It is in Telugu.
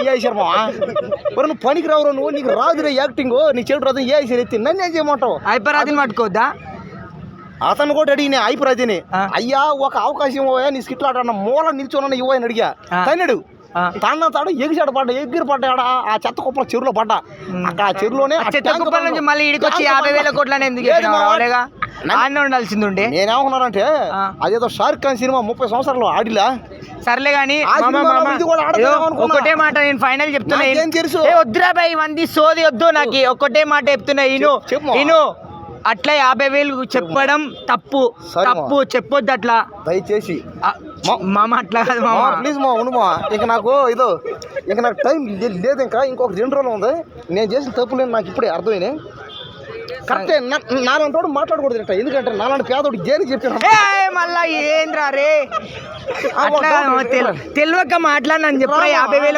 ఏ వేసారు మా నువ్వు పనికి రావు నువ్వు నీకు రాదురే యాక్టింగ్ నీ చెడు రాదు ఏ వేసారు ఎత్తి నన్ను ఏం చేయమంటావు హైపరాదిని పట్టుకోవద్దా అతను కూడా అడిగిన అయిపోరాదిని అయ్యా ఒక అవకాశం ఇవ్వయా నీ స్కిట్లు ఆడ మూల నిల్చోనన్న ఇవ్వని అడిగా తన్నాడు తాడు ఎగిసాడు పడ్డా ఎగిరి పడ్డాడా ఆ చెత్త కుప్పల చెరువులో పడ్డా అక్కడ ఆ చెరువులోనే చెత్త కుప్పల నుంచి మళ్ళీ ఇడికి వచ్చి 50,000 కోట్లని ఎందుకు ఆడనే ఉండాల్సింది ఉండే. నేనేమన్నానంటే అదేదో షారుఖ్ ఖాన్ సినిమా 30 సంవత్సరాలు ఆడిలా సర్లే గానీ ఒకటే మాట నేను ఫైనల్ చెప్తున్నా తెలుసు వద్దురా బాయ్ మంది సోది వద్దు నాకు ఒక్కటే మాట చెప్తున్నా ఇను అట్లా 50,000 చెప్పడం తప్పు చెప్పొద్దు అట్లా దయచేసి మామ అట్లా కాదు మామ ప్లీజ్ మా ఉండు మా ఇక నాకు టైం లేదు ఇంకా ఇంకొక 2 రోజులు ఉంది నేను చేసిన తప్పులేదు నాకు ఇప్పుడే అర్థమైనా కరెక్టే నాలంటోడు మాట్లాడకూడదు ఎందుకంటే నాలాంటి పేదోడు దేనికి చెప్పాను మళ్ళా ఏంద్రా రే తెలియక మాట్లాడినని చెప్పా 50,000